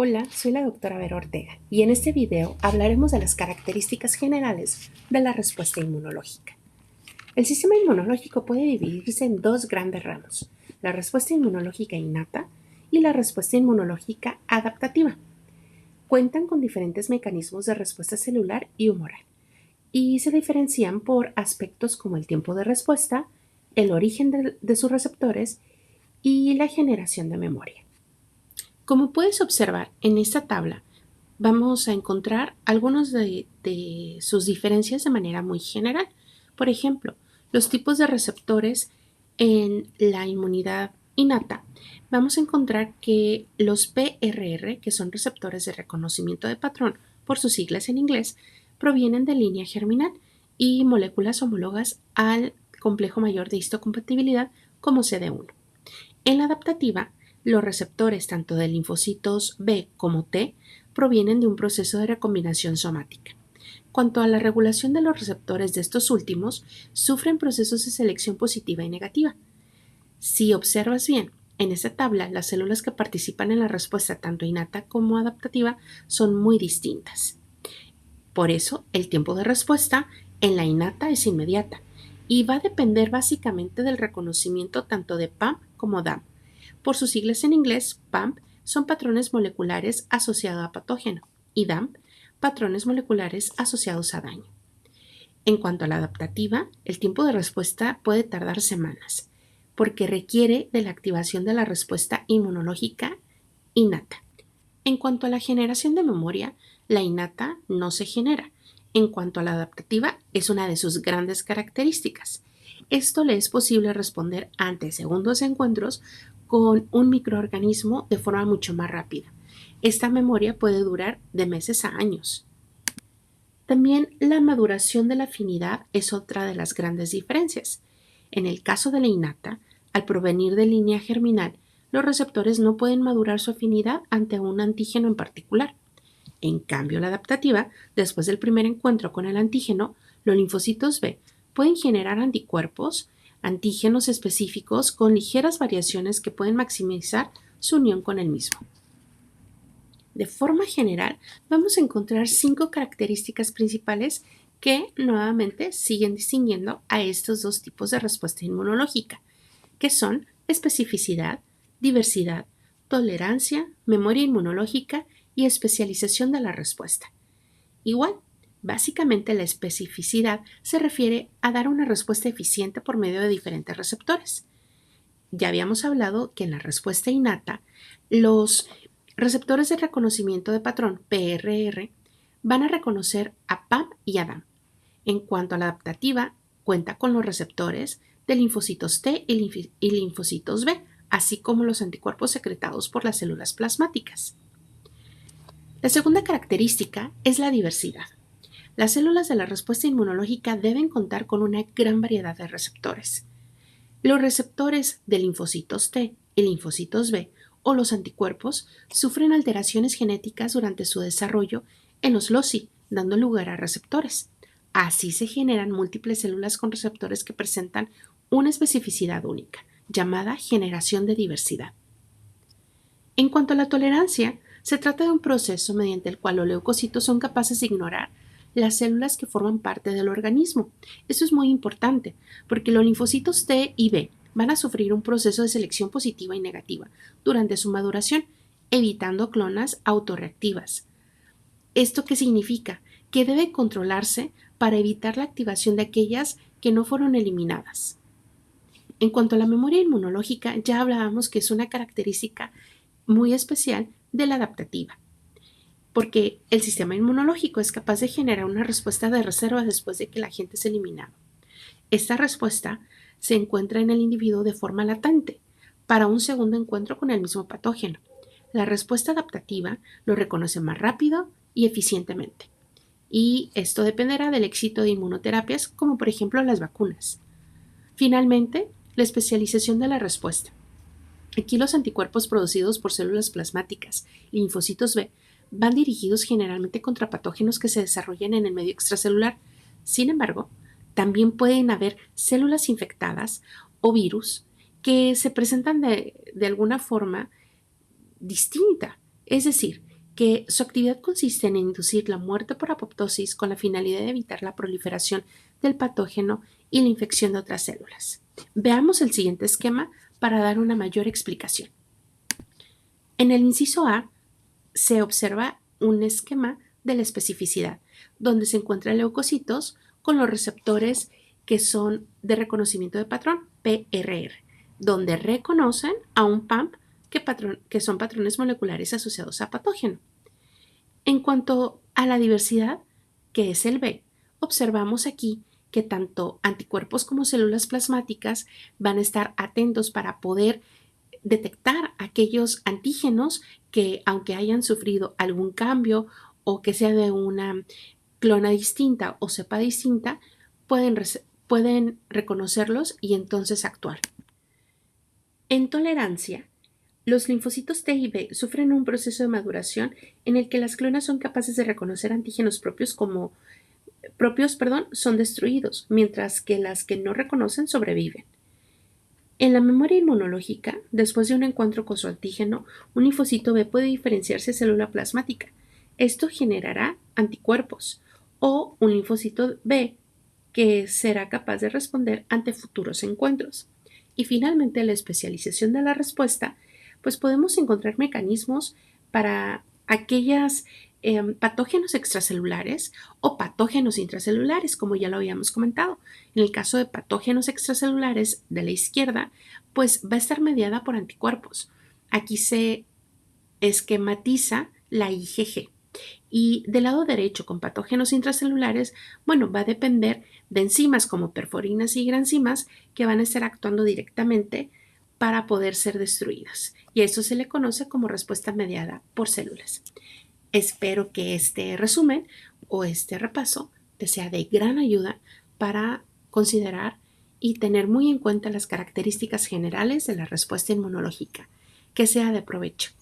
Hola, soy la doctora Vera Ortega y en este video hablaremos de las características generales de la respuesta inmunológica. El sistema inmunológico puede dividirse en dos grandes ramos, la respuesta inmunológica innata y la respuesta inmunológica adaptativa. Cuentan con diferentes mecanismos de respuesta celular y humoral y se diferencian por aspectos como el tiempo de respuesta, el origen de sus receptores y la generación de memoria. Como puedes observar en esta tabla, vamos a encontrar algunas de sus diferencias de manera muy general. Por ejemplo, los tipos de receptores en la inmunidad innata. Vamos a encontrar que los PRR, que son receptores de reconocimiento de patrón, por sus siglas en inglés, provienen de línea germinal y moléculas homólogas al complejo mayor de histocompatibilidad como CD1. En la adaptativa, los receptores tanto de linfocitos B como T provienen de un proceso de recombinación somática. Cuanto a la regulación de los receptores de estos últimos, sufren procesos de selección positiva y negativa. Si observas bien, en esta tabla las células que participan en la respuesta tanto innata como adaptativa son muy distintas. Por eso, el tiempo de respuesta en la innata es inmediata y va a depender básicamente del reconocimiento tanto de PAM como DAM. Por sus siglas en inglés, PAMP son patrones moleculares asociados a patógeno y DAMP, patrones moleculares asociados a daño. En cuanto a la adaptativa, el tiempo de respuesta puede tardar semanas, porque requiere de la activación de la respuesta inmunológica innata. En cuanto a la generación de memoria, la innata no se genera. En cuanto a la adaptativa, es una de sus grandes características. Esto le es posible responder ante segundos encuentros con un microorganismo de forma mucho más rápida. Esta memoria puede durar de meses a años. También la maduración de la afinidad es otra de las grandes diferencias. En el caso de la innata, al provenir de línea germinal, los receptores no pueden madurar su afinidad ante un antígeno en particular. En cambio, la adaptativa, después del primer encuentro con el antígeno, los linfocitos B pueden generar anticuerpos, antígenos específicos con ligeras variaciones que pueden maximizar su unión con el mismo. De forma general, vamos a encontrar 5 características principales que nuevamente siguen distinguiendo a estos dos tipos de respuesta inmunológica, que son especificidad, diversidad, tolerancia, memoria inmunológica y especialización de la respuesta. Igual, básicamente la especificidad se refiere a dar una respuesta eficiente por medio de diferentes receptores. Ya habíamos hablado que en la respuesta innata, los receptores de reconocimiento de patrón, PRR, van a reconocer a PAM y a DAM. En cuanto a la adaptativa, cuenta con los receptores de linfocitos T y linfocitos B, así como los anticuerpos secretados por las células plasmáticas. La segunda característica es la diversidad. Las células de la respuesta inmunológica deben contar con una gran variedad de receptores. Los receptores de linfocitos T y linfocitos B o los anticuerpos sufren alteraciones genéticas durante su desarrollo en los loci, dando lugar a receptores. Así se generan múltiples células con receptores que presentan una especificidad única, llamada generación de diversidad. En cuanto a la tolerancia, se trata de un proceso mediante el cual los leucocitos son capaces de ignorar las células que forman parte del organismo. Esto es muy importante porque los linfocitos T y B van a sufrir un proceso de selección positiva y negativa durante su maduración, evitando clonas autorreactivas. ¿Esto qué significa? Que debe controlarse para evitar la activación de aquellas que no fueron eliminadas. En cuanto a la memoria inmunológica, ya hablábamos que es una característica muy especial de la adaptativa, porque el sistema inmunológico es capaz de generar una respuesta de reserva después de que el agente es eliminado. Esta respuesta se encuentra en el individuo de forma latente para un segundo encuentro con el mismo patógeno. La respuesta adaptativa lo reconoce más rápido y eficientemente. Y esto dependerá del éxito de inmunoterapias, como por ejemplo las vacunas. Finalmente, la especialización de la respuesta. Aquí los anticuerpos producidos por células plasmáticas y linfocitos B van dirigidos generalmente contra patógenos que se desarrollan en el medio extracelular. Sin embargo, también pueden haber células infectadas o virus que se presentan de alguna forma distinta. Es decir, que su actividad consiste en inducir la muerte por apoptosis con la finalidad de evitar la proliferación del patógeno y la infección de otras células. Veamos el siguiente esquema para dar una mayor explicación. En el inciso A se observa un esquema de la especificidad, donde se encuentran leucocitos con los receptores que son de reconocimiento de patrón, PRR, donde reconocen a un PAMP que son patrones moleculares asociados a patógeno. En cuanto a la diversidad, que es el B, observamos aquí que tanto anticuerpos como células plasmáticas van a estar atentos para poder detectar aquellos antígenos que, aunque hayan sufrido algún cambio o que sea de una clona distinta o cepa distinta, pueden reconocerlos y entonces actuar. En tolerancia, los linfocitos T y B sufren un proceso de maduración en el que las clonas son capaces de reconocer antígenos son destruidos, mientras que las que no reconocen sobreviven. En la memoria inmunológica, después de un encuentro con su antígeno, un linfocito B puede diferenciarse de célula plasmática. Esto generará anticuerpos o un linfocito B que será capaz de responder ante futuros encuentros. Y finalmente, la especialización de la respuesta, pues podemos encontrar mecanismos para aquellas patógenos extracelulares o patógenos intracelulares, como ya lo habíamos comentado. En el caso de patógenos extracelulares de la izquierda, pues va a estar mediada por anticuerpos. Aquí se esquematiza la IgG. Y del lado derecho, con patógenos intracelulares, bueno, va a depender de enzimas como perforinas y granzimas que van a estar actuando directamente para poder ser destruidas. Y eso se le conoce como respuesta mediada por células. Espero que este resumen o este repaso te sea de gran ayuda para considerar y tener muy en cuenta las características generales de la respuesta inmunológica. Que sea de provecho.